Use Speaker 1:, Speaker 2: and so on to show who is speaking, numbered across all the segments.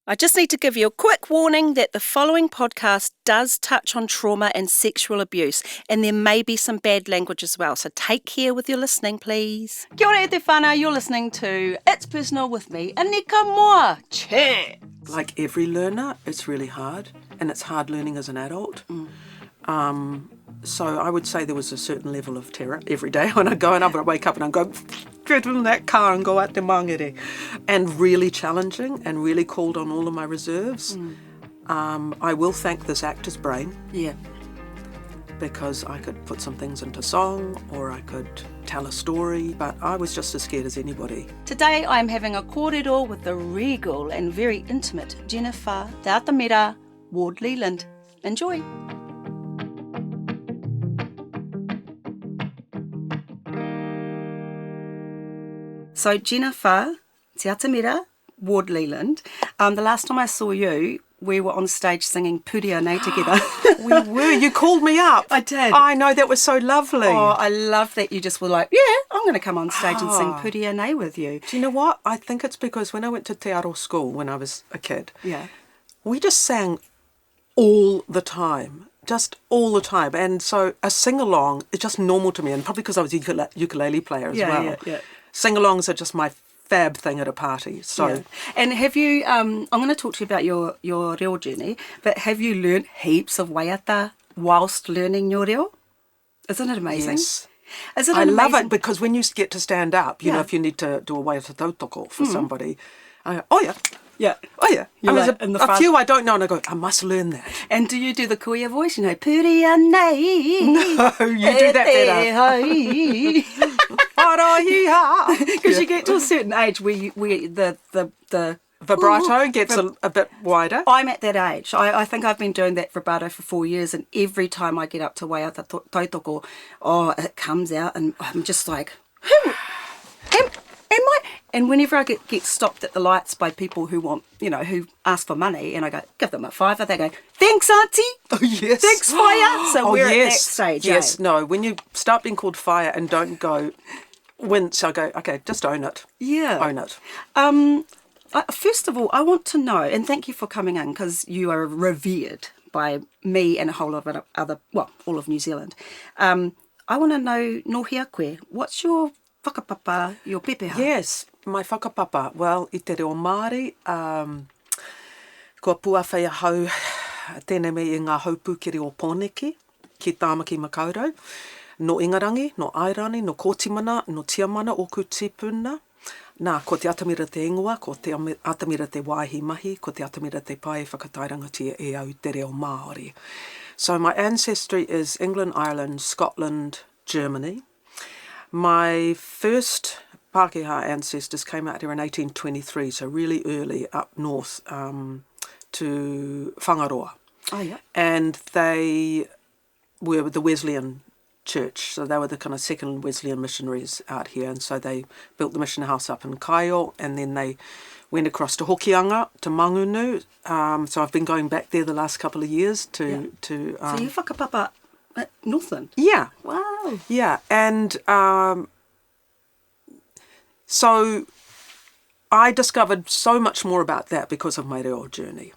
Speaker 1: I just need to give you a quick warning that the following podcast does touch on trauma and sexual abuse, and there may be some bad language as well, so take care with your listening, please. Kia ora e te whānau, you're listening to It's Personal with me, Anika Moa. Che!
Speaker 2: Like every learner, it's really hard, and it's hard learning as an adult. So I would say there was a certain level of terror every day when I go and I would wake up and I'd go, get in that car and go out to Mangere. And really challenging and really called on all of my reserves. I will thank this actor's brain.
Speaker 1: Yeah.
Speaker 2: Because I could put some things into song or I could tell a story, but I was just as scared as anybody.
Speaker 1: Today I'm having a kōrero with the regal and very intimate Jennifer Ward-Lealand. Enjoy. So Jennifer Ward-Lealand, the last time I saw you, we were on stage singing Puria Nei together.
Speaker 2: We were. You called me up.
Speaker 1: I did.
Speaker 2: I know, that was so lovely.
Speaker 1: Oh, I love that you just were like, yeah, I'm going to come on stage and sing Puria Nei with you.
Speaker 2: Do you know what? I think it's because when I went to Te Reo school when I was a kid,
Speaker 1: yeah,
Speaker 2: we just sang all the time. Just all the time. And so a sing-along is just normal to me, and probably because I was a ukulele player as well.
Speaker 1: Yeah.
Speaker 2: Sing-alongs are just my fab thing at a party. So,
Speaker 1: yeah. And have you, I'm going to talk to you about your reo journey, but have you learned heaps of waiata whilst learning your reo? Isn't it amazing?
Speaker 2: Yes.
Speaker 1: Isn't it
Speaker 2: I
Speaker 1: amazing?
Speaker 2: love it because when you get to stand up, you know, if you need to do a waiata tautoko for somebody, I go, oh yeah.
Speaker 1: Yeah.
Speaker 2: Oh yeah.
Speaker 1: You're
Speaker 2: I mean,
Speaker 1: like
Speaker 2: there's a few I don't know and I go, I must learn that.
Speaker 1: And do you do the kuia voice? You know, Puria Nei.
Speaker 2: No, you do that better.
Speaker 1: Because you get to a certain age where the
Speaker 2: vibrato gets a bit wider.
Speaker 1: I'm at that age. I think I've been doing that vibrato for 4 years, and every time I get up to waiata tautoko, it comes out and I'm just like, who am I? And whenever I get stopped at the lights by people who want, you know, who ask for money, and I go, give them a $5, they go, thanks, auntie.
Speaker 2: Oh, yes.
Speaker 1: Thanks, fire. So we're at that stage.
Speaker 2: Yes,
Speaker 1: eh?
Speaker 2: no. When you start being called fire and don't go wince, I go, okay, just own it.
Speaker 1: Yeah.
Speaker 2: Own it.
Speaker 1: First of all, I want to know, and thank you for coming in, because you are revered by me and a whole lot of other, well, all of New Zealand. I want to know, no hea koe, what's your whakapapa, your pepeha?
Speaker 2: Yes, my whakapapa. Well, i Te Reo Māori, kua puawhai hau tēnei me i ngā haupūkeri o Pōneke, ki Tāmaki Makaurau, no Ingarangi, no Airani, no Kōtimana, no Tiamana, o Kutipuna. Nā, ko te atamira te ingoa, ko te atamira te waihi mahi, ko te atamira te pai whakatairangatia e au Te Reo Māori. So my ancestry is England, Ireland, Scotland, Germany. My first Pākehā ancestors came out here in 1823, so really early up north to Whangaroa.
Speaker 1: Oh, yeah.
Speaker 2: And they were the Wesleyan church, so they were the kind of second Wesleyan missionaries out here, and so they built the mission house up in Kaio, and then they went across to Hokianga, to Mangunu, so I've been going back there the last couple of years to
Speaker 1: so you whakapapa at Northland?
Speaker 2: Yeah.
Speaker 1: Wow.
Speaker 2: Yeah, and so I discovered so much more about that because of my reo journey.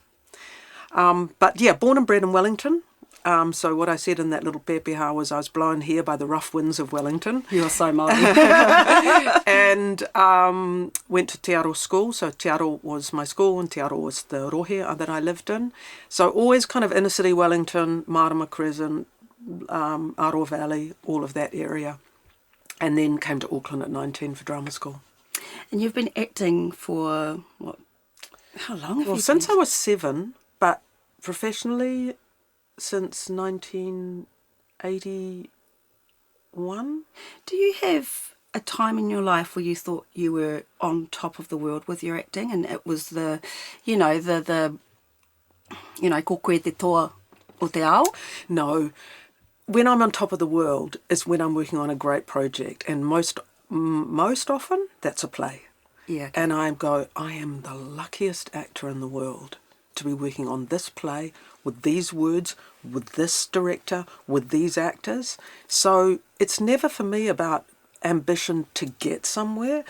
Speaker 2: But yeah, born and bred in Wellington. So what I said in that little pepeha was I was blown here by the rough winds of Wellington.
Speaker 1: You are so Māori.
Speaker 2: And went to Te Reo school. So Te Reo was my school and Te Reo was the rohe that I lived in. So always kind of inner city Wellington, Marama Crescent, Aroa Valley, all of that area. And then came to Auckland at 19 for drama school.
Speaker 1: And you've been acting for, what, how long have you been?
Speaker 2: Since I was 7, but professionally since 1981.
Speaker 1: Do you have a time in your life where you thought you were on top of the world with your acting, and it was the ko koe te toa o te ao?
Speaker 2: No. When I'm on top of the world is when I'm working on a great project, and most often that's a play.
Speaker 1: Yeah. Okay.
Speaker 2: And I am the luckiest actor in the world to be working on this play with these words, with this director, with these actors. So it's never for me about ambition to get somewhere.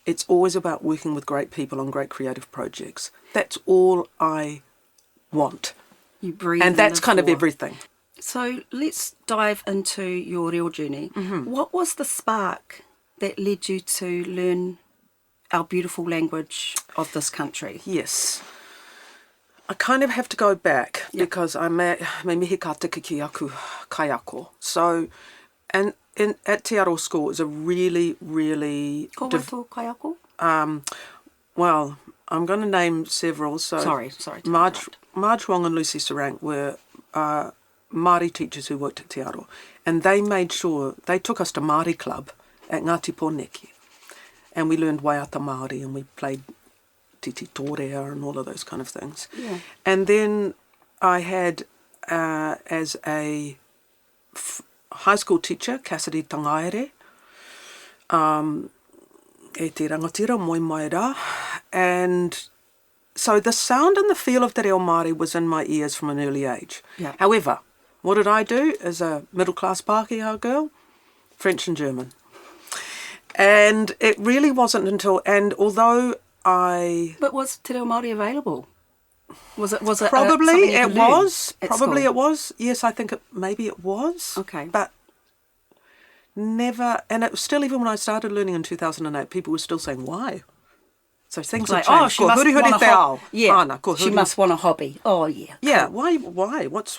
Speaker 2: It's always about working with great people on great creative projects. That's all I want.
Speaker 1: You breathe
Speaker 2: And that's
Speaker 1: live
Speaker 2: kind of
Speaker 1: for.
Speaker 2: everything.
Speaker 1: So let's dive into your reo journey. What was the spark that led you to learn our beautiful language of this country?
Speaker 2: Yes. I kind of have to go back because I'm at me mihi ka tika ki aku kaiako. So, and at Te Reo School is a really, really...
Speaker 1: Ko waitu kaiako?
Speaker 2: Well, I'm going to name several. So
Speaker 1: Sorry.
Speaker 2: Marge Wong and Lucy Sarang were Māori teachers who worked at Te Reo. And they made sure, they took us to Māori Club at Ngāti Pōneke. And we learned waiata Māori and we played titi tōrea and all of those kind of things.
Speaker 1: Yeah.
Speaker 2: And then I had, as a high school teacher, Cassidy Tangaere, e te rangatira moi mai rā. And so the sound and the feel of Te Reo Māori was in my ears from an early age.
Speaker 1: Yeah.
Speaker 2: However, what did I do as a middle-class Pākehā girl? French and German. And it really wasn't until, and although
Speaker 1: But was Te Reo Māori available? Was it
Speaker 2: probably
Speaker 1: something you
Speaker 2: it
Speaker 1: could learn
Speaker 2: was.
Speaker 1: at
Speaker 2: Probably
Speaker 1: school?
Speaker 2: it was. Yes, I think maybe it was.
Speaker 1: Okay.
Speaker 2: But never, and it was still, even when I started learning in 2008, people were still saying, why? So things
Speaker 1: Like,
Speaker 2: have changed.
Speaker 1: oh, she must want a hobby. Yeah,
Speaker 2: Ana, ko
Speaker 1: she
Speaker 2: huri-
Speaker 1: must want a hobby. Oh, yeah.
Speaker 2: Yeah, why? What's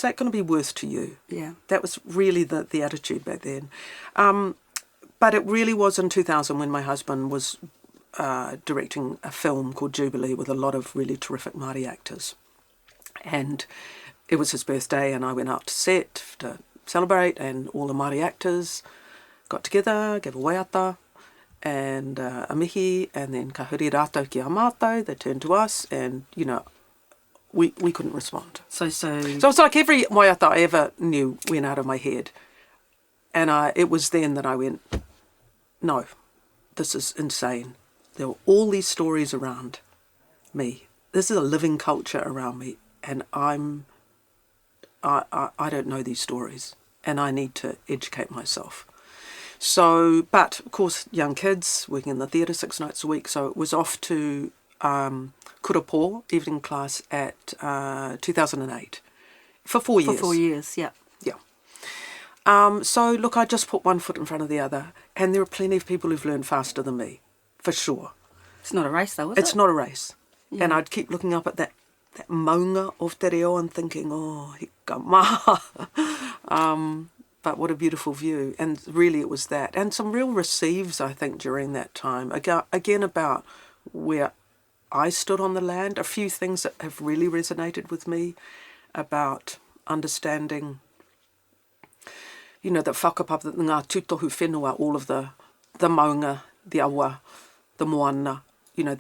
Speaker 2: that going to be worth to you?
Speaker 1: Yeah.
Speaker 2: That was really the attitude back then. But it really was in 2000 when my husband was directing a film called Jubilee with a lot of really terrific Māori actors. And it was his birthday and I went out to set to celebrate, and all the Māori actors got together, gave a waiata and a mihi, and then ka huri rātou ki a mātou, they turned to us and, you know, we couldn't respond.
Speaker 1: So
Speaker 2: So it's like every waiata I ever knew went out of my head. And it was then that I went, no, this is insane. There were all these stories around me. This is a living culture around me, and I don't know these stories, and I need to educate myself. So, but of course, young kids working in the theatre 6 nights a week, so it was off to Kurapō evening class at 2008 for 4 years.
Speaker 1: for 4 years, yeah.
Speaker 2: Yeah. So look, I just put one foot in front of the other, and there are plenty of people who've learned faster than me, for sure.
Speaker 1: It's not a race though, is it?
Speaker 2: It's not a race.
Speaker 1: Yeah.
Speaker 2: And I'd keep looking up at that maunga of Te Reo and thinking, oh, hika maha. But what a beautiful view. And really it was that. And some real receives, I think, during that time. Again, about where I stood on the land. A few things that have really resonated with me about understanding, you know, that whakapapa, ngā tūtohu whenua, all of the maunga, the awa, the moana, you know,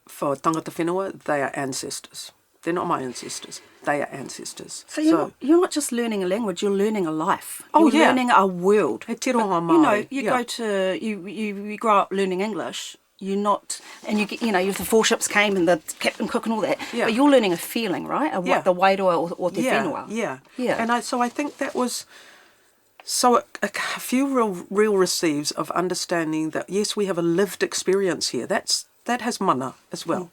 Speaker 2: for tangata whenua, they are ancestors. They're not my ancestors. They are ancestors.
Speaker 1: So you're not just learning a language, you're learning a life.
Speaker 2: Oh,
Speaker 1: you're
Speaker 2: yeah.
Speaker 1: learning a world.
Speaker 2: He te ronga
Speaker 1: You
Speaker 2: mai.
Speaker 1: know, you
Speaker 2: Yeah.
Speaker 1: go to, you grow up learning English, you're not, and you get, you know, the 4 ships came and the Captain Cook and all that,
Speaker 2: Yeah.
Speaker 1: but you're learning a feeling, right?
Speaker 2: Yeah.
Speaker 1: The wairoa or the whenua.
Speaker 2: Yeah.
Speaker 1: Yeah.
Speaker 2: And I think that was, so a few real receives of understanding that, yes, we have a lived experience here. That has mana as well.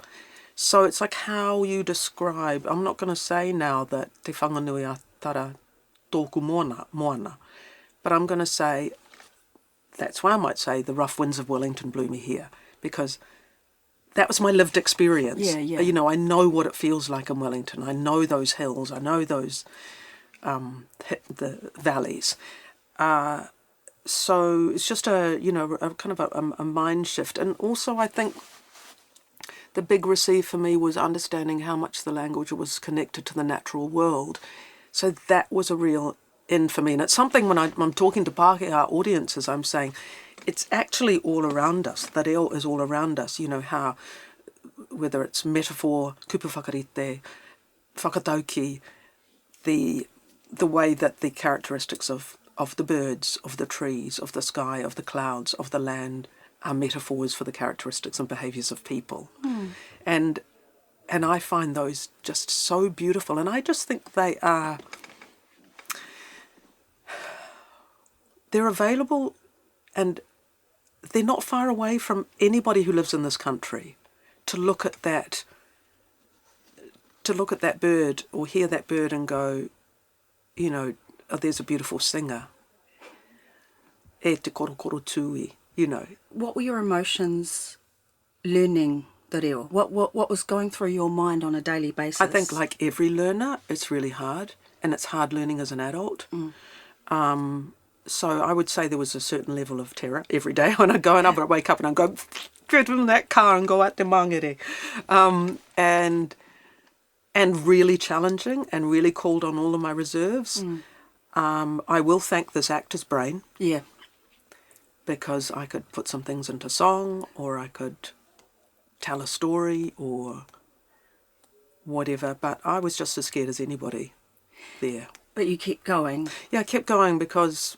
Speaker 2: So it's like how you describe, I'm not going to say now that te whanganui a tara tōku moana, but I'm going to say, that's why I might say the rough winds of Wellington blew me here, because that was my lived experience.
Speaker 1: Yeah, yeah.
Speaker 2: You know, I know what it feels like in Wellington. I know those hills. I know those, the valleys. So it's just a kind of a mind shift. And also I think the big receive for me was understanding how much the language was connected to the natural world. So that was a real in for me. And it's something when I'm talking to Pākehā audiences, I'm saying it's actually all around us. The reo is all around us. You know, how, whether it's metaphor, kupu whakarite, whakatauki, the way that the characteristics of the birds, of the trees, of the sky, of the clouds, of the land are metaphors for the characteristics and behaviours of people. And I find those just so beautiful. And I just think they're available and they're not far away from anybody who lives in this country to look at that bird or hear that bird and go, you know, oh, there's a beautiful singer. E te korokoro tui, you know.
Speaker 1: What were your emotions learning te reo? What was going through your mind on a daily basis?
Speaker 2: I think like every learner, it's really hard, and it's hard learning as an adult. So I would say there was a certain level of terror every day when I go and I would wake up and I'd go, get in that car and go out to mangere. And really challenging and really called on all of my reserves. I will thank this actor's brain.
Speaker 1: Yeah.
Speaker 2: Because I could put some things into song, or I could tell a story or whatever, but I was just as scared as anybody there.
Speaker 1: But you kept going.
Speaker 2: Yeah, I kept going because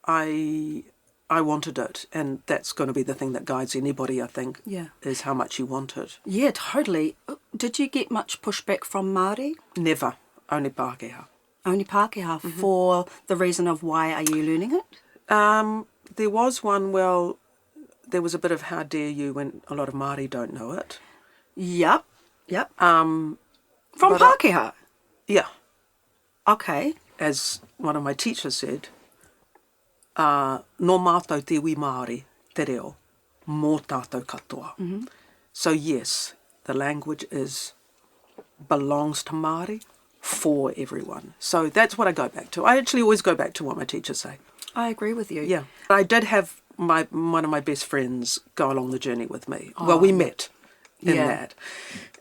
Speaker 2: I wanted it, and that's going to be the thing that guides anybody, I think, is how much you want it.
Speaker 1: Yeah, totally. Did you get much pushback from Māori?
Speaker 2: Never, only Pākehā.
Speaker 1: Only Pākehā for the reason of why are you learning it?
Speaker 2: There was one, well, there was a bit of how dare you when a lot of Māori don't know it.
Speaker 1: Yep. From Pākehā?
Speaker 2: Yeah.
Speaker 1: Okay.
Speaker 2: As one of my teachers said, no mātou te iwi Māori, te reo, mō tātou katoa. So yes, the language belongs to Māori for everyone. So that's what I go back to. I actually always go back to what my teachers say.
Speaker 1: I agree with you.
Speaker 2: Yeah. I did have one of my best friends go along the journey with me. Well, we met in that.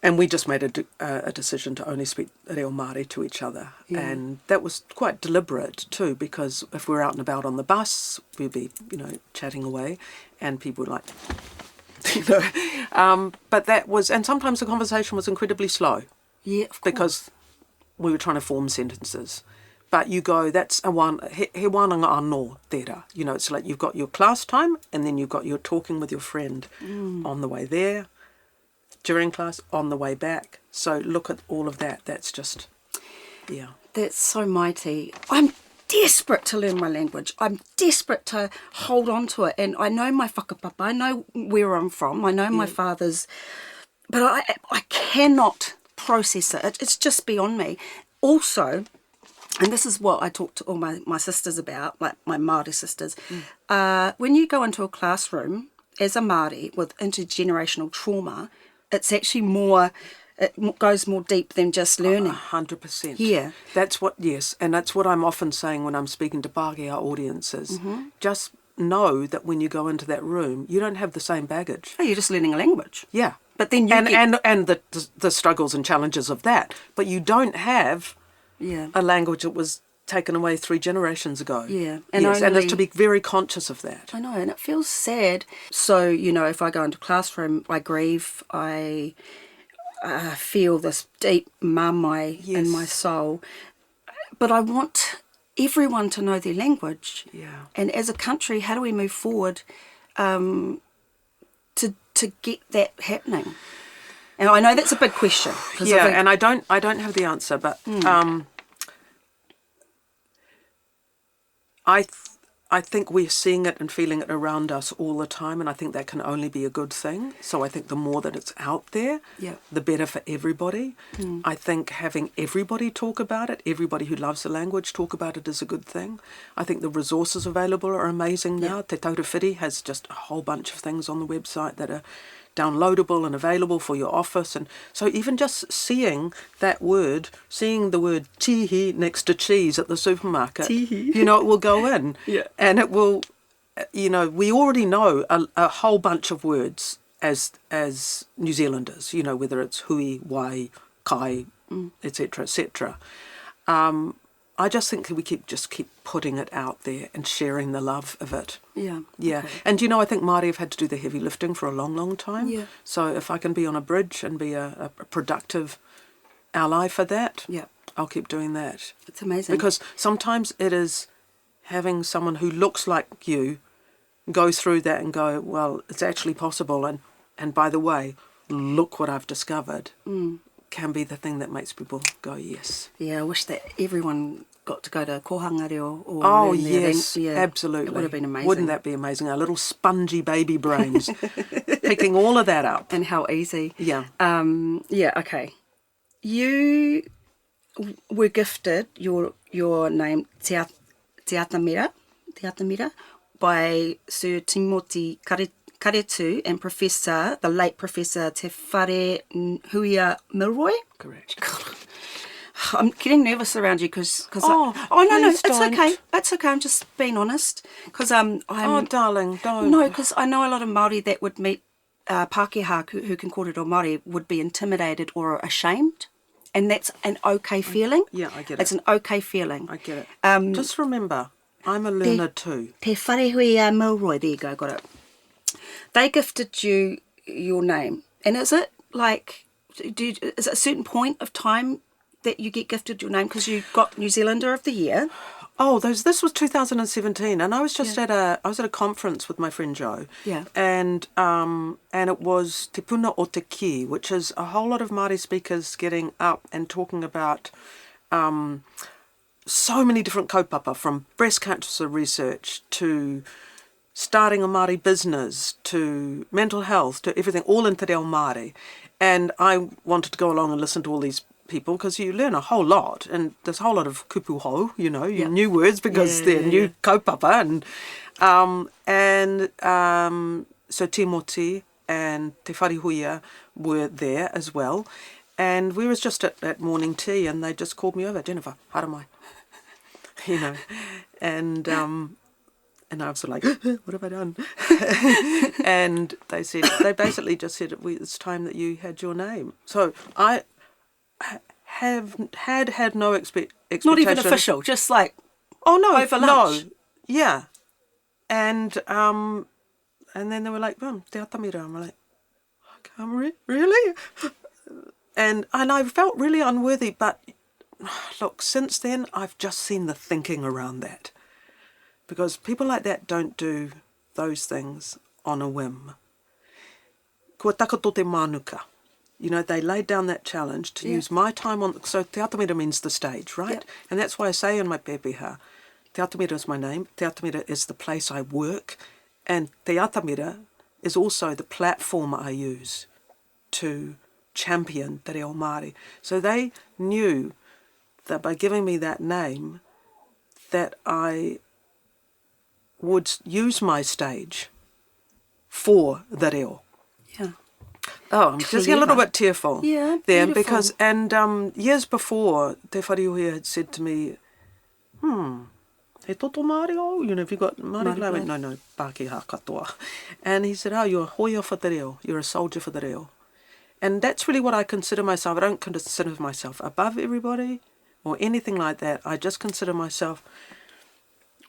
Speaker 2: And we just made a decision to only speak reo Māori to each other. Yeah. And that was quite deliberate too, because if we were out and about on the bus, we'd be, you know, chatting away, and people would like, you know. But that was, and sometimes the conversation was incredibly slow.
Speaker 1: Yeah, of course.
Speaker 2: Because we were trying to form sentences. But you go, that's he wānanga anō tērā. You know, it's like you've got your class time, and then you've got your talking with your friend on the way there, during class, on the way back. So look at all of that. That's just, yeah. That's
Speaker 1: so mighty. I'm desperate to learn my language. I'm desperate to hold on to it. And I know my whakapapa. I know where I'm from. I know my father's. But I cannot process it. It's just beyond me. Also, and this is what I talk to all my sisters about, like my Māori sisters, when you go into a classroom as a Māori with intergenerational trauma, it's actually more, it goes more deep than just learning.
Speaker 2: 100%.
Speaker 1: Yeah.
Speaker 2: That's what, yes, and that's what I'm often saying when I'm speaking to Pākehā audiences. Just know that when you go into that room, you don't have the same baggage.
Speaker 1: Oh, you're just learning a language.
Speaker 2: Yeah.
Speaker 1: But then you
Speaker 2: and the struggles and challenges of that. But you don't have a language that was taken away 3 generations ago. Yeah. And and it's to be very conscious of that.
Speaker 1: I know, and it feels sad. So, you know, if I go into a classroom, I grieve, I feel this deep mamai in my soul. But I want everyone to know their language.
Speaker 2: Yeah.
Speaker 1: And as a country, how do we move forward to get that happening? And I know that's a big question.
Speaker 2: Yeah, and I don't have the answer, but I think we're seeing it and feeling it around us all the time, and I think that can only be a good thing. So I think the more that it's out there, the better for everybody. I think having everybody talk about it, everybody who loves the language talk about it, is a good thing. I think the resources available are amazing now. Te Taurewhiri has just a whole bunch of things on the website that are downloadable and available for your office. And so even just seeing the word tihi next to cheese at the supermarket, you know, it will go in. And it will, you know, we already know a whole bunch of words as New Zealanders, you know, whether it's hui, wai, kai, etc., etc. I just think we keep putting it out there and sharing the love of it. Yeah. Okay. And, you know, I think Māori have had to do the heavy lifting for a long, long time. Yeah. So if I can be on a bridge and be a productive ally for that, I'll keep doing that.
Speaker 1: It's amazing.
Speaker 2: Because sometimes it is having someone who looks like you go through that and go, well, it's actually possible. And by the way, look what I've discovered. Can be the thing that makes people go, yes.
Speaker 1: Yeah, I wish that everyone got to go to kohanga reo or
Speaker 2: Oh,
Speaker 1: learn there,
Speaker 2: yes,
Speaker 1: then, yeah,
Speaker 2: absolutely.
Speaker 1: it would have been amazing.
Speaker 2: Wouldn't that be amazing? Our little spongy baby brains picking all of that up.
Speaker 1: And how easy.
Speaker 2: Yeah.
Speaker 1: Yeah, okay. You were gifted your name Te Atamira, by Sir Timoti Karetu and the late Professor Te Whare Huia Milroy.
Speaker 2: Correct.
Speaker 1: I'm getting nervous around you because
Speaker 2: Oh,
Speaker 1: no,
Speaker 2: please
Speaker 1: it's
Speaker 2: don't.
Speaker 1: okay. It's okay. I'm just being honest because
Speaker 2: Oh, darling, don't.
Speaker 1: No, because I know a lot of Māori that would meet Pākehā who can kōrero Māori would be intimidated or ashamed, and that's an okay feeling.
Speaker 2: Yeah, I get it.
Speaker 1: It's an okay feeling.
Speaker 2: I get it. Just remember, I'm a learner too.
Speaker 1: Te Whare Huia Milroy, there you go, got it. They gifted you your name, and is it like, is it a certain point of time that you get gifted your name because you got New Zealander of the Year?
Speaker 2: Oh, this was 2017, and I was just at a conference with my friend Joe.
Speaker 1: Yeah.
Speaker 2: And it was Te Puna o Te Ki, which is a whole lot of Māori speakers getting up and talking about so many different kaupapa, from breast cancer research to starting a Māori business to mental health to everything, all in Te Reo Māori. And I wanted to go along and listen to all these people because you learn a whole lot, and there's a whole lot of kupuho, new words because they're new kaupapa, so Timoti and Te Whare Huia were there as well, and we was just at morning tea, and they just called me over, Jennifer, haramai, and I was like, what have I done? And they basically just said, it's time that you had your name. So I have had no expectation.
Speaker 1: Not even official, just like
Speaker 2: over
Speaker 1: lunch.
Speaker 2: Yeah, and then they were like, Te Atamira. I'm like, really? And I felt really unworthy. But look, since then I've just seen the thinking around that, because people like that don't do those things on a whim. Kua takato te manuka. They laid down that challenge to use my time on... So Te Atamira means the stage, right?
Speaker 1: Yep.
Speaker 2: And that's why I say in my pepeha, Te Atamira is my name, Te Atamira is the place I work, and Te Atamira is also the platform I use to champion Te Reo Māori. So they knew that by giving me that name, that I would use my stage for the reo.
Speaker 1: Yeah.
Speaker 2: Oh, I'm just a little bit tearful.
Speaker 1: Yeah,
Speaker 2: there
Speaker 1: beautiful.
Speaker 2: because years before, Te Whare Huia had said to me, he toto Māori o? Have you got Māori? I went, no, Pākehā katoa. And he said, you're a hoia for the reo. You're a soldier for the reo. And that's really what I consider myself. I don't consider myself above everybody or anything like that. I just consider myself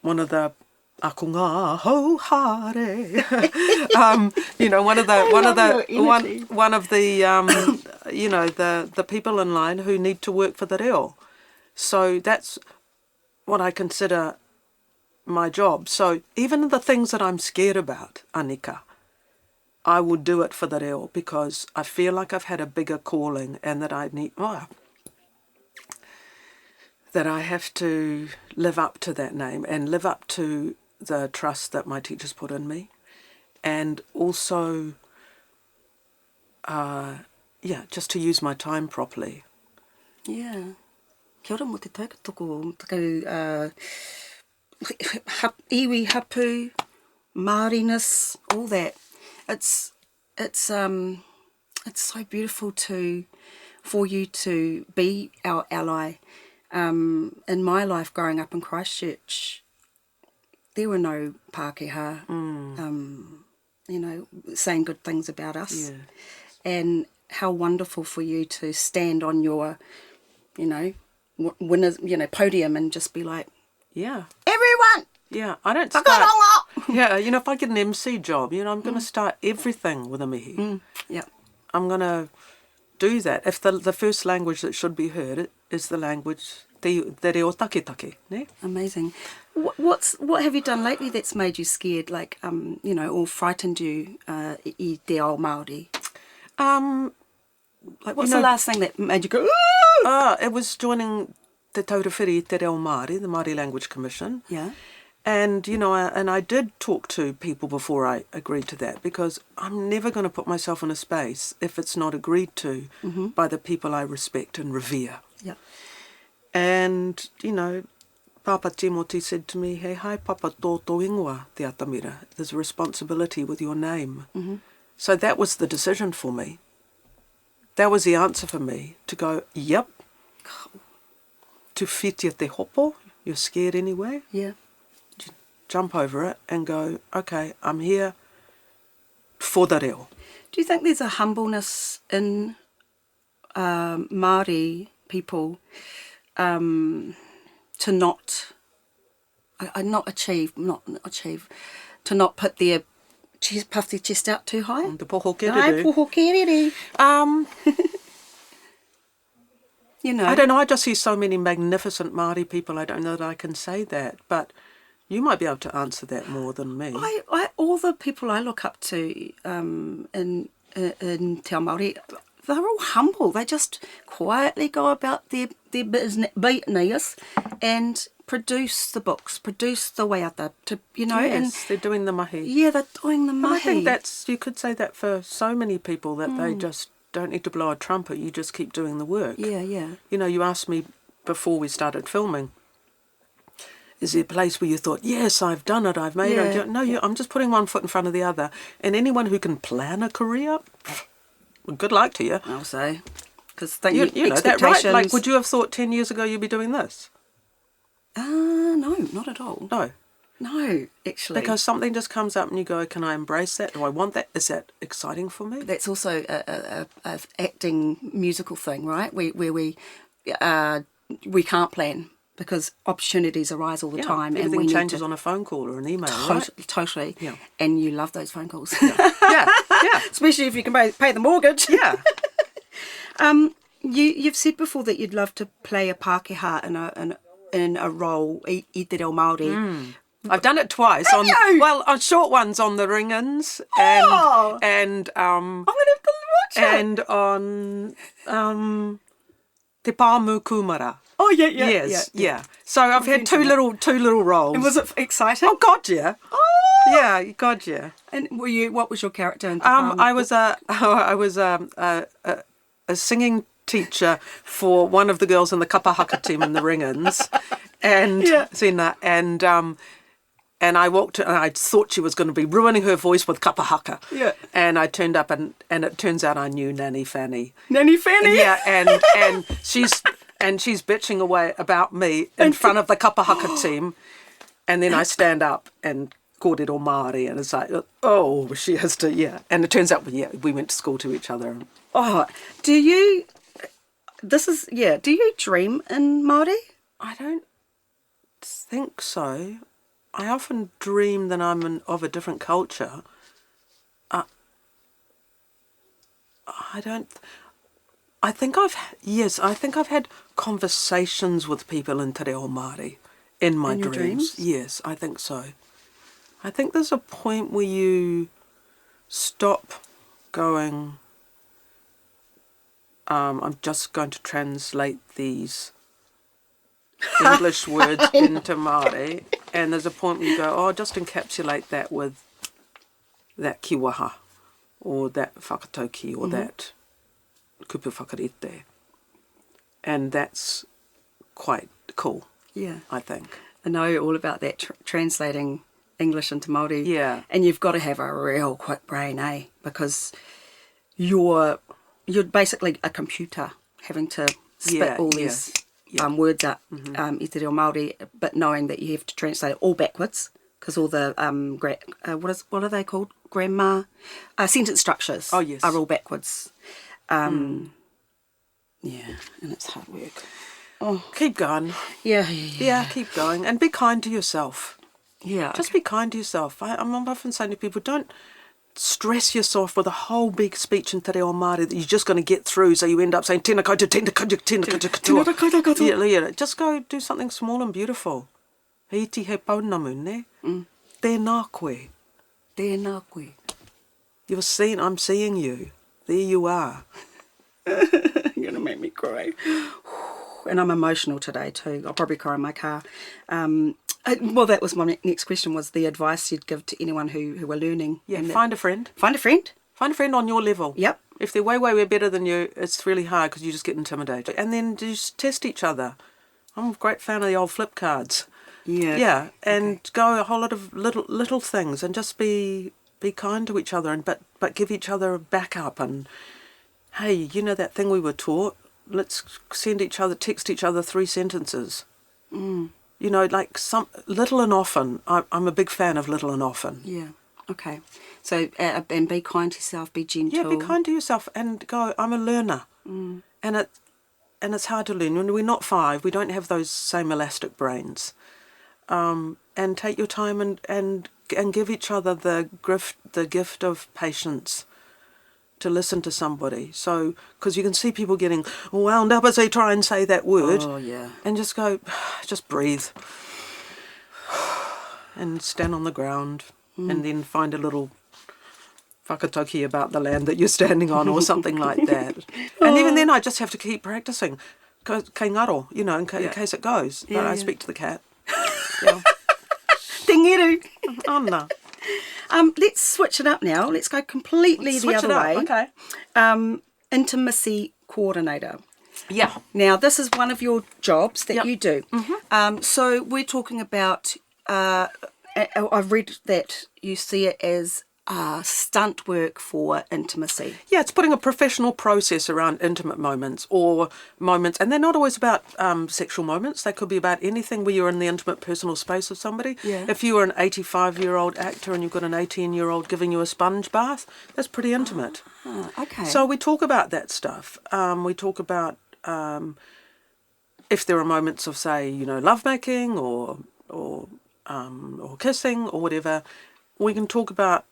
Speaker 2: one of the ako ngā hau hare. one of the people in line who need to work for the reo. So that's what I consider my job. So even the things that I'm scared about, Anika, I would do it for the reo because I feel like I've had a bigger calling and that I need... that I have to live up to that name and live up to the trust that my teachers put in me, and also, just to use my time properly.
Speaker 1: Yeah. Kia ora mo te tautoko, iwi hapu, Māoriness, all that. It's so beautiful for you to be our ally. In my life, growing up in Christchurch, there were no Pākehā, saying good things about us.
Speaker 2: Yeah.
Speaker 1: And how wonderful for you to stand on your, winners, podium and just be like,
Speaker 2: yeah,
Speaker 1: everyone!
Speaker 2: Yeah, I don't start... Yeah, if I get an MC job, I'm going to start everything with a mihi.
Speaker 1: Yeah.
Speaker 2: I'm going to do that. If the first language that should be heard is the language te reo take, ne?
Speaker 1: Amazing. What have you done lately that's made you scared, like, or frightened you I te ao Māori?
Speaker 2: Like,
Speaker 1: what's the last thing that made you go, ooh?
Speaker 2: It was joining te taurewhiri I Te Reo Māori, the Māori Language Commission.
Speaker 1: Yeah.
Speaker 2: And, you know, and I did talk to people before I agreed to that, because I'm never going to put myself in a space if it's not agreed to by the people I respect and revere.
Speaker 1: Yeah.
Speaker 2: And, you know, Papa Timothy said to me, hey, hai papa tō ingoa te atamira. There's a responsibility with your name. So that was the decision for me. That was the answer for me, to go, yep, to whitia te hopo, you're scared anyway.
Speaker 1: Yeah.
Speaker 2: Jump over it and go, okay, I'm here for the reo.
Speaker 1: Do you think there's a humbleness in Māori people to not put their puff their chest out too high?
Speaker 2: Te poho kerere.
Speaker 1: Ai, poho kerere. You know.
Speaker 2: I don't know, I just see so many magnificent Māori people, I don't know that I can say that, but you might be able to answer that more than me.
Speaker 1: All the people I look up to in Te Ao Māori, they're all humble. They just quietly go about their business and produce the books, produce the waiata, to, you know.
Speaker 2: Yes,
Speaker 1: and
Speaker 2: they're doing the mahi.
Speaker 1: yeah, they're doing the
Speaker 2: And
Speaker 1: mahi.
Speaker 2: I think that's, you could say that for so many people, that they just don't need to blow a trumpet, you just keep doing the work.
Speaker 1: Yeah, yeah.
Speaker 2: You know, you asked me before we started filming, is there a place where you thought, yes, I've done it, I've made it? No, I'm just putting one foot in front of the other. And anyone who can plan a career, well, good luck to you.
Speaker 1: I'll say. Because
Speaker 2: You know that, right? Like, would you have thought 10 years ago you'd be doing this?
Speaker 1: No, not at all.
Speaker 2: No.
Speaker 1: No, actually.
Speaker 2: Because something just comes up and you go, can I embrace that? Do I want that? Is that exciting for me?
Speaker 1: That's also a acting musical thing, right? Where we can't plan because opportunities arise all the time.
Speaker 2: Everything
Speaker 1: and we
Speaker 2: changes
Speaker 1: need
Speaker 2: on a phone call or an email, right?
Speaker 1: Totally.
Speaker 2: Yeah.
Speaker 1: And you love those phone calls.
Speaker 2: Yeah, yeah.
Speaker 1: Especially if you can pay the mortgage.
Speaker 2: Yeah.
Speaker 1: You've said before that you'd love to play a Pākehā in a role I Te Reo Māori.
Speaker 2: I've done it twice.
Speaker 1: Have you?
Speaker 2: On short ones on the Ringans and
Speaker 1: I'm going to have to watch it.
Speaker 2: and on Te Pāmu Kumara.
Speaker 1: Oh yeah,
Speaker 2: Yes, yeah. So I've had two little roles.
Speaker 1: And was it exciting?
Speaker 2: Oh God, yeah.
Speaker 1: Oh.
Speaker 2: Yeah, God, yeah.
Speaker 1: And what was your character in Te
Speaker 2: I was a singing teacher for one of the girls in the kapahaka team in the Ringans, and Sina, and I walked and I thought she was going to be ruining her voice with kapahaka. Yeah. And I turned up and it turns out I knew Nanny Fanny.
Speaker 1: Nanny Fanny.
Speaker 2: Yeah, and she's bitching away about me in front of the kapahaka team, and then I stand up and kōrero Māori, and it's like, oh, she has to, yeah. And it turns out, we went to school to each other.
Speaker 1: Oh, do you dream in Māori?
Speaker 2: I don't think so. I often dream that I'm of a different culture. I think I've had conversations with people in Te Reo Māori in my dreams. Yes, I think so. I think there's a point where you stop going, I'm just going to translate these English words into Māori, and there's a point where you go, oh, just encapsulate that with that kiwaha, or that whakatauki, or that kupu whakarete. And that's quite cool, I think.
Speaker 1: I know all about that, translating English into Māori.
Speaker 2: Yeah.
Speaker 1: And you've got to have a real quick brain, because you're basically a computer having to spit all these words out I Te Reo Māori, but knowing that you have to translate it all backwards, because all the what are they called? Grammar, sentence structures.
Speaker 2: Oh yes,
Speaker 1: are all backwards. Yeah, and it's hard work. Oh,
Speaker 2: keep going. Yeah, keep going, and be kind to yourself. Yeah, just be kind to yourself. I'm often saying to people, don't stress yourself with a whole big speech in Te Reo Māori that you're just going to get through, so you end up saying tēnā koutou, tēnā koutou, tēnā koutou, tēnā koutou. Yeah, just go do something small and beautiful. He iti he paunamu, ne? Tēnā koe.
Speaker 1: Tēnā koe.
Speaker 2: You're seen, I'm seeing you. There you are.
Speaker 1: You're going to make me cry. and I'm emotional today too. I'll probably cry in my car. Well, that was my next question, was the advice you'd give to anyone who are learning.
Speaker 2: Yeah, find a friend.
Speaker 1: Find a friend.
Speaker 2: Find a friend on your level.
Speaker 1: Yep.
Speaker 2: If they're way, way, way better than you, it's really hard because you just get intimidated. And then just test each other. I'm a great fan of the old flip cards.
Speaker 1: Yeah.
Speaker 2: Yeah, and go a whole lot of little things and just be kind to each other, and but give each other a backup. And hey, you know that thing we were taught? Let's text each other 3 sentences. You know, like some little and often. I'm a big fan of little and often.
Speaker 1: Yeah. Okay. So, and be kind to yourself, be gentle.
Speaker 2: Yeah, be kind to yourself and go, I'm a learner. And it's hard to learn. When we're not 5, we don't have those same elastic brains. And take your time and give each other the gift of patience to listen to somebody. So, because you can see people getting wound up as they try and say that word.
Speaker 1: Oh, yeah.
Speaker 2: And just go, just breathe. And stand on the ground. And then find a little whakatoki about the land that you're standing on or something like that. And even then I just have to keep practicing. Kei ngaro, you know, in case it goes. But I speak to the cat. Yeah.
Speaker 1: Tingeru.
Speaker 2: Anna.
Speaker 1: Let's switch it up now. Let's go completely the other way.
Speaker 2: Okay.
Speaker 1: Intimacy coordinator.
Speaker 2: Yeah.
Speaker 1: Now, this is one of your jobs that you do.
Speaker 2: Mm-hmm.
Speaker 1: So we're talking about, I've read that you see it as stunt work for intimacy.
Speaker 2: Yeah, it's putting a professional process around intimate moments, and they're not always about sexual moments. They could be about anything where you're in the intimate personal space of somebody.
Speaker 1: Yeah.
Speaker 2: If you were an 85-year-old actor and you've got an 18-year-old giving you a sponge bath, that's pretty intimate.
Speaker 1: Okay.
Speaker 2: So we talk about that stuff. We talk about if there are moments of, say, you know, lovemaking or kissing or whatever. We can talk about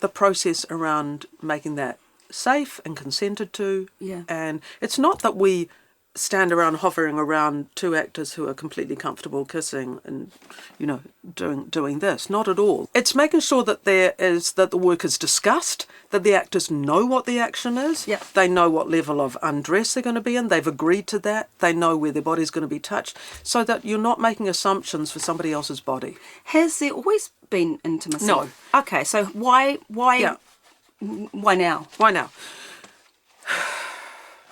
Speaker 2: the process around making that safe and consented to.
Speaker 1: Yeah.
Speaker 2: And it's not that we stand around hovering around 2 actors who are completely comfortable kissing and, you know, doing this. Not at all. It's making sure that that the work is discussed, that the actors know what the action is.
Speaker 1: Yeah.
Speaker 2: They know what level of undress they're going to be in. They've agreed to that. They know where their body's going to be touched, so that you're not making assumptions for somebody else's body.
Speaker 1: Has there always been intimacy?
Speaker 2: No.
Speaker 1: Okay, so why
Speaker 2: Yeah.
Speaker 1: why now?
Speaker 2: Why now?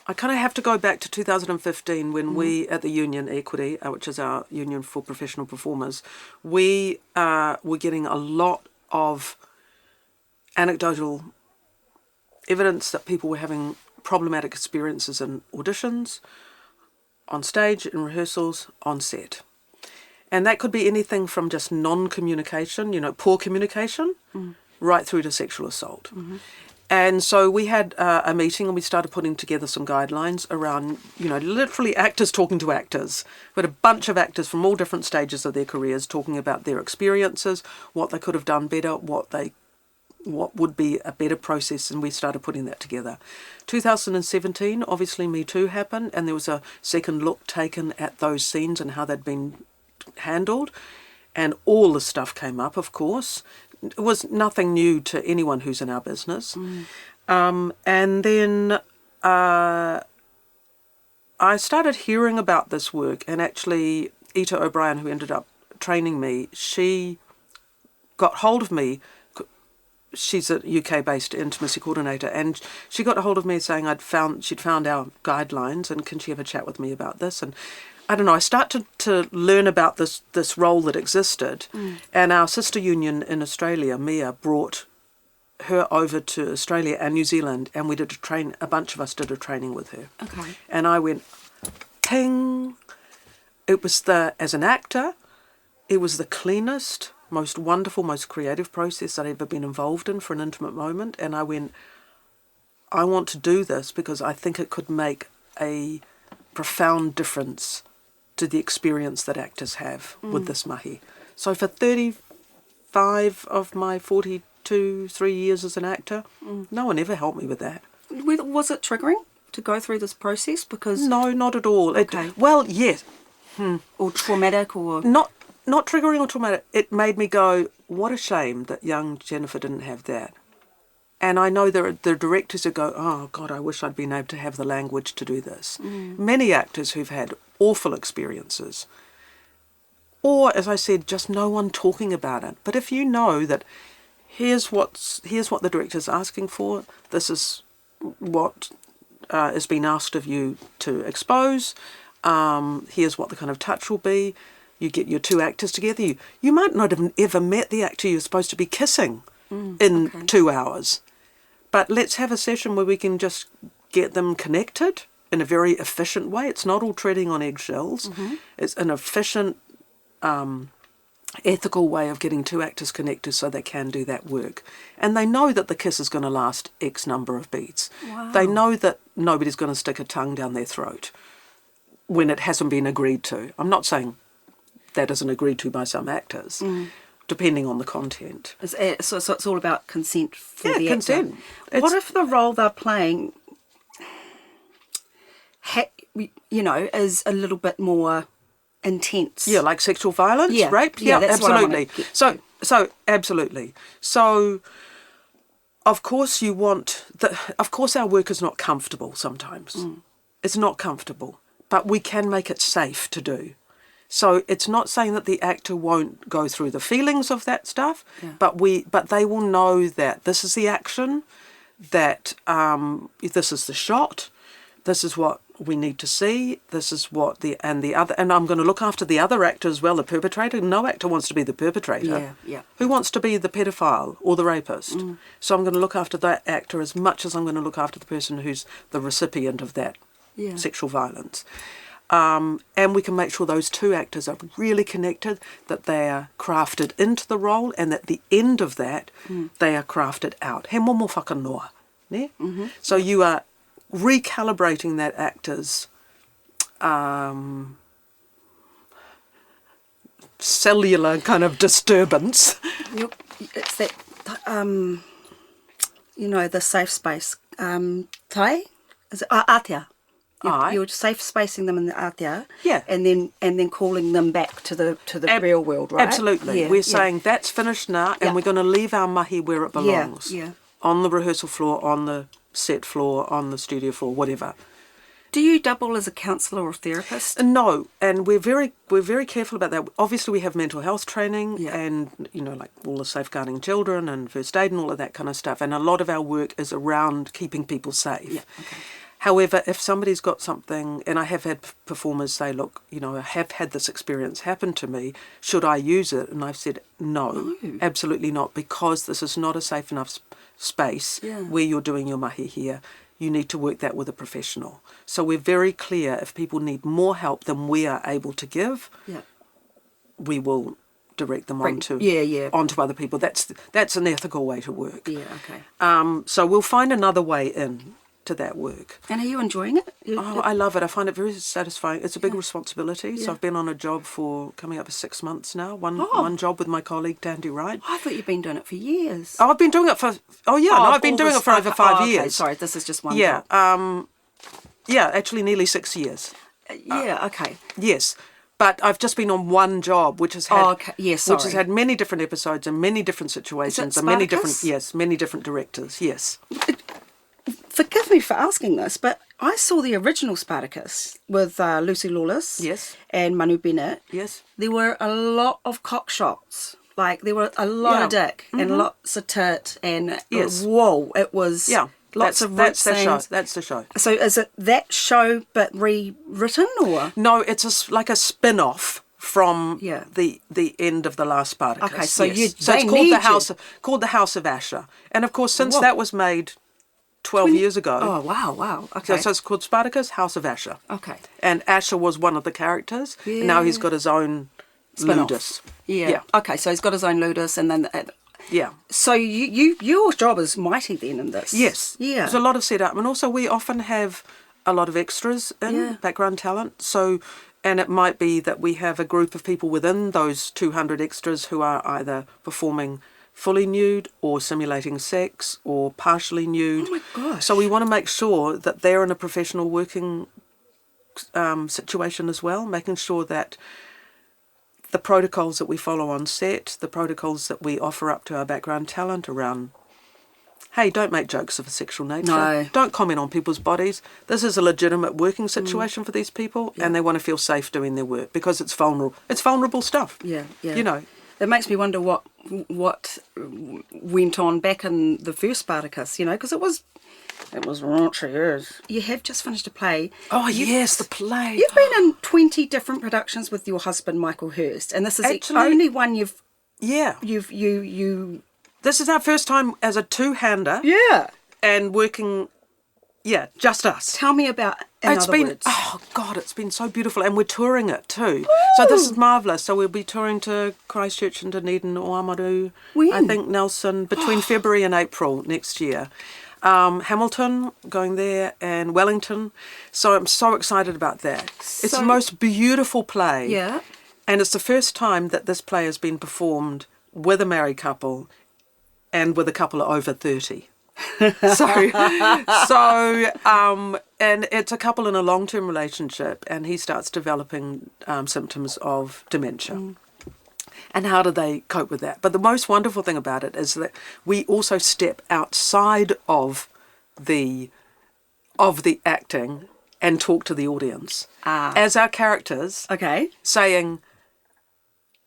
Speaker 2: I kind of have to go back to 2015 when we at the union Equity, which is our union for professional performers, we were getting a lot of anecdotal evidence that people were having problematic experiences in auditions, on stage, in rehearsals, on set. And that could be anything from just non-communication, you know, poor communication, right through to sexual assault. And so we had a meeting and we started putting together some guidelines around, you know, literally actors talking to actors. We had a bunch of actors from all different stages of their careers talking about their experiences, what they could have done better, what would be a better process, and we started putting that together. 2017, obviously Me Too happened, and there was a second look taken at those scenes and how they'd been handled, and all the stuff came up, of course. It was nothing new to anyone who's in our business. And then I started hearing about this work, and actually Ita O'Brien, who ended up training me, she got hold of me. She's a UK-based intimacy coordinator, and she got a hold of me saying she'd found our guidelines, and can she have a chat with me about this? And I don't know, I started to learn about this role that existed, and our sister union in Australia, MIA, brought her over to Australia and New Zealand, and we did a bunch of us did a training with her.
Speaker 1: Okay.
Speaker 2: And I went, ping! It was as an actor, it was the cleanest, most wonderful, most creative process I'd ever been involved in for an intimate moment, and I went, I want to do this because I think it could make a profound difference to the experience that actors have with this mahi. So for 35 of my 3 years as an actor, no one ever helped me with that.
Speaker 1: Was it triggering to go through this process? Because
Speaker 2: No, not at all.
Speaker 1: Okay.
Speaker 2: Well, yes.
Speaker 1: Or traumatic, or
Speaker 2: Not triggering or traumatic. It made me go, what a shame that young Jennifer didn't have that. And I know there are the directors who go, oh, God, I wish I'd been able to have the language to do this. Many actors who've had awful experiences. Or, as I said, just no one talking about it. But if you know that here's what the director's asking for, this is what is being asked of you to expose, here's what the kind of touch will be, you get your two actors together. You might not have ever met the actor you're supposed to be kissing in 2 hours. But let's have a session where we can just get them connected in a very efficient way. It's not all treading on eggshells. It's an efficient, ethical way of getting two actors connected so they can do that work. And they know that the kiss is going to last X number of beats.
Speaker 1: Wow.
Speaker 2: They know that nobody's going to stick a tongue down their throat when it hasn't been agreed to. I'm not saying that isn't agreed to by some actors. Depending on the content.
Speaker 1: So it's all about consent for the
Speaker 2: consent.
Speaker 1: actor. What if the role they're playing, is a little bit more intense?
Speaker 2: Yeah, like sexual violence, rape.
Speaker 1: Yeah, that's
Speaker 2: absolutely.
Speaker 1: What I
Speaker 2: So absolutely. So, of course of course our work is not comfortable sometimes. It's not comfortable, but we can make it safe to do. So it's not saying that the actor won't go through the feelings of that stuff, but they will know that this is the action, that this is the shot, this is what we need to see, this is what and I'm going to look after the other actor as well, the perpetrator. No actor wants to be the perpetrator. Who wants to be the pedophile or the rapist? So I'm going to look after that actor as much as I'm going to look after the person who's the recipient of that sexual violence. And we can make sure those two actors are really connected, that they are crafted into the role, and at the end of that, they are crafted out. He momo whakanoa. Ne? So you are recalibrating that actor's cellular kind of disturbance.
Speaker 1: It's that, the safe space. Tai? Is it Atea? You're safe spacing them in the atea, and then calling them back to the real world, right?
Speaker 2: Absolutely. We're saying that's finished now, and we're going to leave our mahi where it belongs. On the rehearsal floor, on the set floor, on the studio floor, whatever.
Speaker 1: Do you double as a counsellor or therapist?
Speaker 2: No, and we're very careful about that. Obviously, we have mental health training, and like all the safeguarding children and first aid and all of that kind of stuff. And a lot of our work is around keeping people safe. However, if somebody's got something, and I have had performers say, look, I have had this experience happen to me, should I use it? And I've said, no, absolutely not, because this is not a safe enough space where you're doing your mahi here. You need to work that with a professional. So we're very clear, if people need more help than we are able to give, we will direct them onto other people. That's an ethical way to work. So we'll find another way in to that work.
Speaker 1: And are you enjoying it?
Speaker 2: I love it. I find it very satisfying. It's a big responsibility. So I've been on a job for coming up for 6 months now. One job with my colleague Tandy Wright.
Speaker 1: I thought you'd been doing it for years.
Speaker 2: I've been doing it for I've been doing it for over 5 years.
Speaker 1: Okay. Sorry, this is just one job.
Speaker 2: Actually nearly 6 years.
Speaker 1: Okay.
Speaker 2: Yes. But I've just been on one job, which has had
Speaker 1: which
Speaker 2: has had many different episodes and many different situations and many different directors. Yes.
Speaker 1: Forgive me for asking this, but I saw the original Spartacus with Lucy Lawless and Manu Bennett.
Speaker 2: Yes.
Speaker 1: There were a lot of cock shots. Like, there were a lot of dick and lots of tit and it was lots of
Speaker 2: that's the show. That's the show.
Speaker 1: So is it that show but rewritten, or?
Speaker 2: No, it's like a spin-off from the end of the last Spartacus.
Speaker 1: Okay, so
Speaker 2: it's called the House of Asher. And of course, since that was made 12 years ago.
Speaker 1: Oh, wow. Okay.
Speaker 2: So it's called Spartacus, House of Asher.
Speaker 1: Okay.
Speaker 2: And Asher was one of the characters. And now he's got his own ludus.
Speaker 1: Yeah. Okay, so he's got his own ludus, and then... So your job is mighty then in this.
Speaker 2: Yes.
Speaker 1: Yeah.
Speaker 2: There's a lot of setup. And also we often have a lot of extras in, background talent. So... And it might be that we have a group of people within those 200 extras who are either performing fully nude or simulating sex or partially nude.
Speaker 1: Oh my gosh.
Speaker 2: So we want to make sure that they're in a professional working situation as well, making sure that the protocols that we follow on set, the protocols that we offer up to our background talent around hey, don't make jokes of a sexual nature.
Speaker 1: No.
Speaker 2: Don't comment on people's bodies. This is a legitimate working situation for these people, and they want to feel safe doing their work because it's vulnerable. It's vulnerable stuff.
Speaker 1: Yeah, yeah.
Speaker 2: You know.
Speaker 1: It makes me wonder what went on back in the first Spartacus, you know, because it was raunchy, yes. You have just finished a play.
Speaker 2: Oh, yes, the play.
Speaker 1: You've been in 20 different productions with your husband, Michael Hurst, and this is
Speaker 2: Actually,
Speaker 1: the only one you've...
Speaker 2: Yeah.
Speaker 1: You...
Speaker 2: This is our first time as a two-hander.
Speaker 1: Yeah.
Speaker 2: And working, just us.
Speaker 1: Tell me about In Other Words.
Speaker 2: Oh, God, it's been so beautiful. And we're touring it too. Ooh. So this is marvellous. So we'll be touring to Christchurch and Dunedin, Oamaru.
Speaker 1: When?
Speaker 2: I think Nelson, between February and April next year. Hamilton, going there, and Wellington. So I'm so excited about that. It's the most beautiful play.
Speaker 1: Yeah.
Speaker 2: And it's the first time that this play has been performed with a married couple and with a couple over 30. And it's a couple in a long-term relationship, and he starts developing symptoms of dementia. And how do they cope with that? But the most wonderful thing about it is that we also step outside of the acting and talk to the audience as our characters.
Speaker 1: Okay.
Speaker 2: Saying,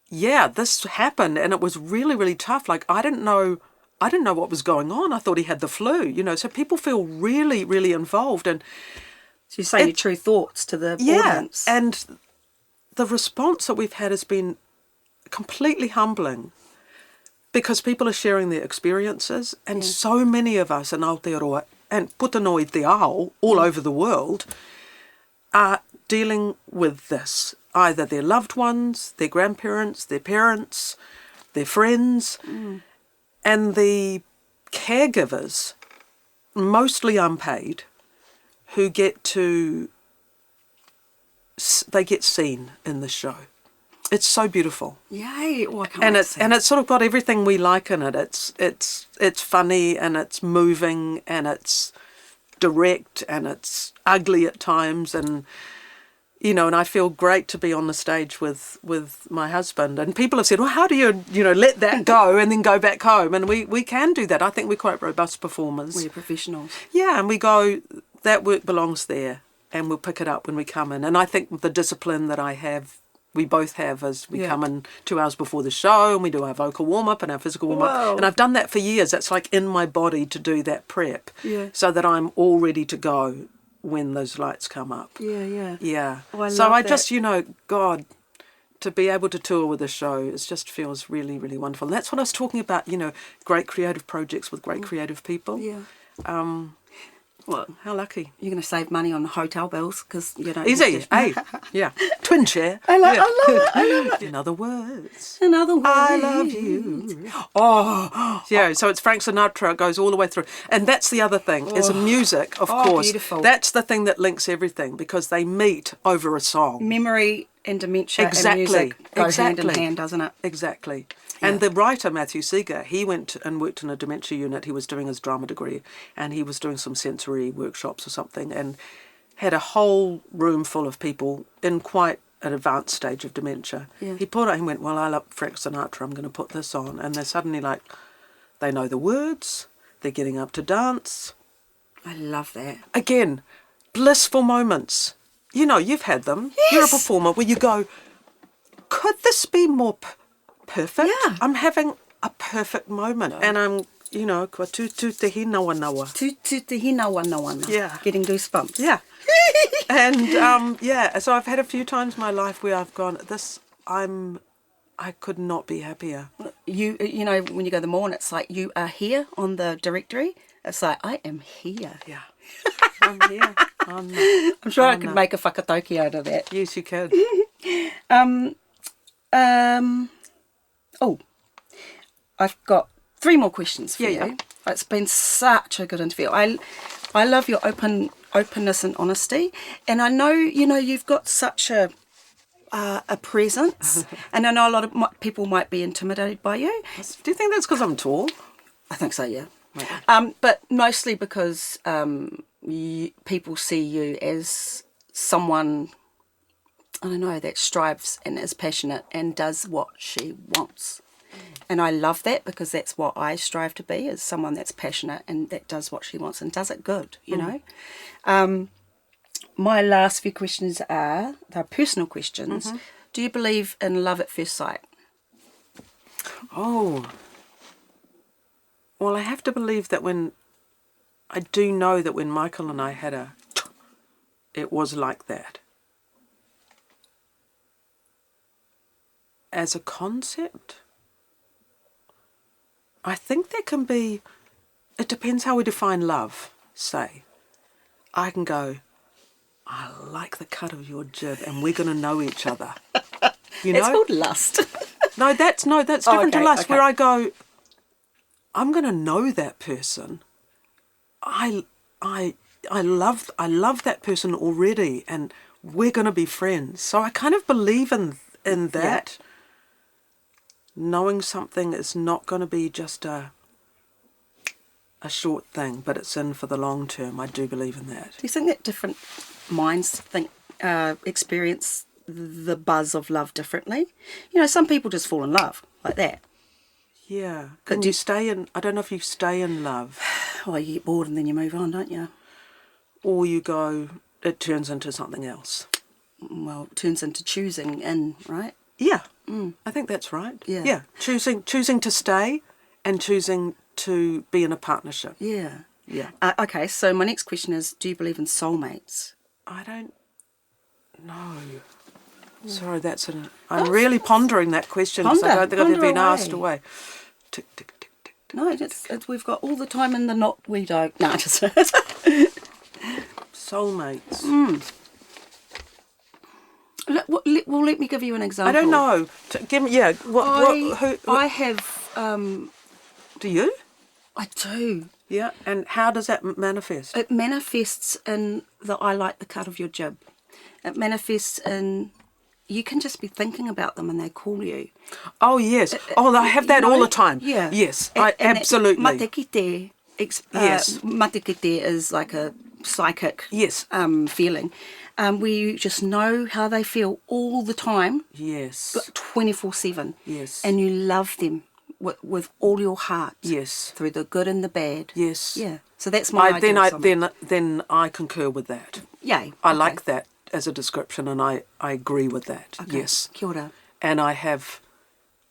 Speaker 2: yeah, this happened and it was really, really tough. Like, I didn't know what was going on. I thought he had the flu, you know. So people feel really, really involved. And
Speaker 1: so you're saying your true thoughts to the audience.
Speaker 2: And the response that we've had has been completely humbling because people are sharing their experiences, and so many of us in Aotearoa and Putanoi Te Ao all over the world are dealing with this. Either their loved ones, their grandparents, their parents, their friends, and the caregivers, mostly unpaid, who get seen in the show. It's so beautiful.
Speaker 1: Yay! Oh, I can't wait to see it.
Speaker 2: And it's sort of got everything we like in it. It's funny, and it's moving, and it's direct, and it's ugly at times, and you know, and I feel great to be on the stage with my husband. And people have said, well, how do you let that go and then go back home? And we can do that. I think we're quite robust performers.
Speaker 1: We're professionals.
Speaker 2: Yeah, and we go, that work belongs there, and we'll pick it up when we come in. And I think the discipline that we both have as we come in 2 hours before the show, and we do our vocal warm-up and our physical warm-up. And I've done that for years. It's like in my body to do that prep so that I'm all ready to go when those lights come up. Yeah. Oh, just, God, to be able to tour with a show, it just feels really, really wonderful. And that's what I was talking about, great creative projects with great creative people.
Speaker 1: Yeah.
Speaker 2: Well, how lucky.
Speaker 1: You're going to save money on hotel bills because you don't...
Speaker 2: Easy, hey, yeah. Twin chair.
Speaker 1: I love it.
Speaker 2: In other words.
Speaker 1: I
Speaker 2: love you. Oh, yeah, so it's Frank Sinatra, it goes all the way through. And that's the other thing, is the music, of course.
Speaker 1: Beautiful.
Speaker 2: That's the thing that links everything, because they meet over a song.
Speaker 1: Memory and dementia and music go hand in hand, doesn't it?
Speaker 2: Exactly. And the writer, Matthew Seeger, he went and worked in a dementia unit. He was doing his drama degree, and he was doing some sensory workshops or something, and had a whole room full of people in quite an advanced stage of dementia. Yeah. He pulled out and went, well, I love Frank Sinatra, I'm going to put this on. And they're suddenly like, they know the words, they're getting up to dance.
Speaker 1: I love that.
Speaker 2: Again, blissful moments. You've had them.
Speaker 1: Yes.
Speaker 2: You're a performer where you go, could this be more perfect?
Speaker 1: Yeah.
Speaker 2: I'm having a perfect moment. And I'm, kua tū te hi nawa nawa.
Speaker 1: Tū te hi nawa nawa.
Speaker 2: Yeah.
Speaker 1: Getting goosebumps.
Speaker 2: Yeah. And, so I've had a few times in my life where I've gone, I could not be happier.
Speaker 1: You know, when you go to the morning, it's like you are here on the directory. It's like, I am here.
Speaker 2: Yeah. I'm here.
Speaker 1: I'm sure I could make a whakatauki out of that.
Speaker 2: Yes, you could.
Speaker 1: I've got 3 more questions for you.
Speaker 2: Yeah.
Speaker 1: It's been such a good interview. I love your openness and honesty, and I know you've got such a presence, and I know a lot of people might be intimidated by you.
Speaker 2: Do you think that's because I'm tall?
Speaker 1: I think so, yeah.
Speaker 2: Okay.
Speaker 1: But mostly because people see you as someone, I don't know, that strives and is passionate and does what she wants. And I love that because that's what I strive to be, is someone that's passionate and that does what she wants and does it good, you know. My last few questions they're personal questions. Do you believe in love at first sight?
Speaker 2: Oh. Well, I have to believe that I do know that when Michael and I had it was like that. As a concept, I think there can be, it depends how we define love, say. I can go, I like the cut of your jib and we're going to know each other. You know?
Speaker 1: It's called lust.
Speaker 2: No, that's different to lust,
Speaker 1: okay.
Speaker 2: where I go, I'm going to know that person. I love that person already and we're going to be friends. So I kind of believe in that.
Speaker 1: Yeah.
Speaker 2: Knowing something is not going to be just a short thing, but it's in for the long term. I do believe in that.
Speaker 1: Do you think that different minds experience the buzz of love differently? You know, some people just fall in love like that.
Speaker 2: Yeah. Can you stay in, I don't know if you stay in love.
Speaker 1: Oh, you get bored and then you move on, don't you?
Speaker 2: Or you go, it turns into something else.
Speaker 1: Well, it turns into choosing in, right?
Speaker 2: Yeah. I think that's right.
Speaker 1: Yeah.
Speaker 2: Yeah. Choosing to stay and choosing to be in a partnership.
Speaker 1: Yeah.
Speaker 2: Yeah.
Speaker 1: Okay, so my next question is, do you believe in soulmates?
Speaker 2: I don't know. Sorry, I'm really pondering that question because I don't think I've ever been asked away. Tick, tick, tick, tick, tick.
Speaker 1: No, we've got all the time in the knot. We don't. No, just
Speaker 2: Soulmates.
Speaker 1: Let me give you an example.
Speaker 2: I don't know. Give me, yeah. Who?
Speaker 1: I have.
Speaker 2: Do you?
Speaker 1: I do.
Speaker 2: Yeah. And how does that manifest?
Speaker 1: It manifests in that I like the cut of your jib. It manifests in you can just be thinking about them and they call you.
Speaker 2: Oh yes. I have that all the time.
Speaker 1: Yeah.
Speaker 2: Yes. Absolutely.
Speaker 1: Matekite.
Speaker 2: Yes.
Speaker 1: Matekite is like a psychic.
Speaker 2: Yes.
Speaker 1: Feeling. Where you just know how they feel all the time.
Speaker 2: Yes.
Speaker 1: 24/7.
Speaker 2: Yes.
Speaker 1: And you love them with all your heart.
Speaker 2: Yes.
Speaker 1: Through the good and the bad.
Speaker 2: Yes.
Speaker 1: Yeah. So that's my idea.
Speaker 2: Then I concur with that.
Speaker 1: Yay.
Speaker 2: I like that as a description, and I agree with that.
Speaker 1: Okay.
Speaker 2: Yes.
Speaker 1: Kia ora.
Speaker 2: And I have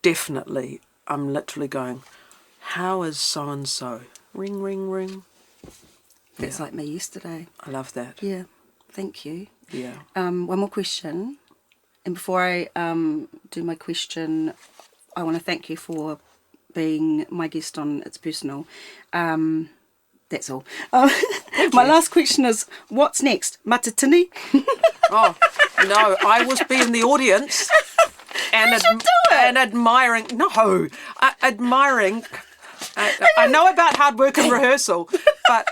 Speaker 2: definitely. I'm literally going, how is so and so? Ring, ring, ring.
Speaker 1: That's like me yesterday.
Speaker 2: I love that.
Speaker 1: Yeah. Thank you.
Speaker 2: Yeah.
Speaker 1: One more question. And before I do my question, I want to thank you for being my guest on It's Personal. That's all. My last question is, what's next? Matatini?
Speaker 2: Oh, no, I was being the audience and, and admiring. No, admiring. I know about hard work and rehearsal, but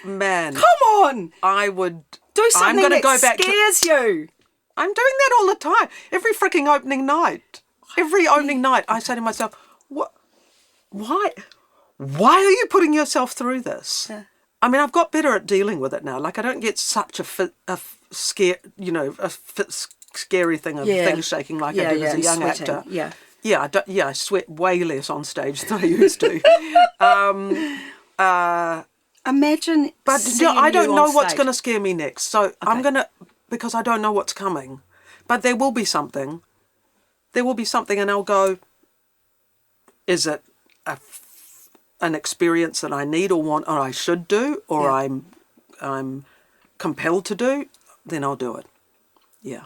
Speaker 2: man.
Speaker 1: Come on!
Speaker 2: I would.
Speaker 1: Do something
Speaker 2: I'm gonna
Speaker 1: that
Speaker 2: go back
Speaker 1: scares you.
Speaker 2: I'm doing that all the time. Every freaking opening night. Every opening night, I say to myself, "What? Why are you putting yourself through this?"
Speaker 1: Yeah.
Speaker 2: I mean, I've got better at dealing with it now. Like, I don't get such scary thing of things shaking like I did as a young actor.
Speaker 1: Yeah.
Speaker 2: Yeah, I sweat way less on stage than I used to.
Speaker 1: Imagine.
Speaker 2: But
Speaker 1: seeing
Speaker 2: I don't
Speaker 1: you
Speaker 2: know
Speaker 1: on
Speaker 2: what's
Speaker 1: stage.
Speaker 2: going to scare me next. So I'm going to, because I don't know what's coming. But there will be something. There will be something, and I'll go, is it an experience that I need or want or I should do or I'm compelled to do? Then I'll do it. Yeah.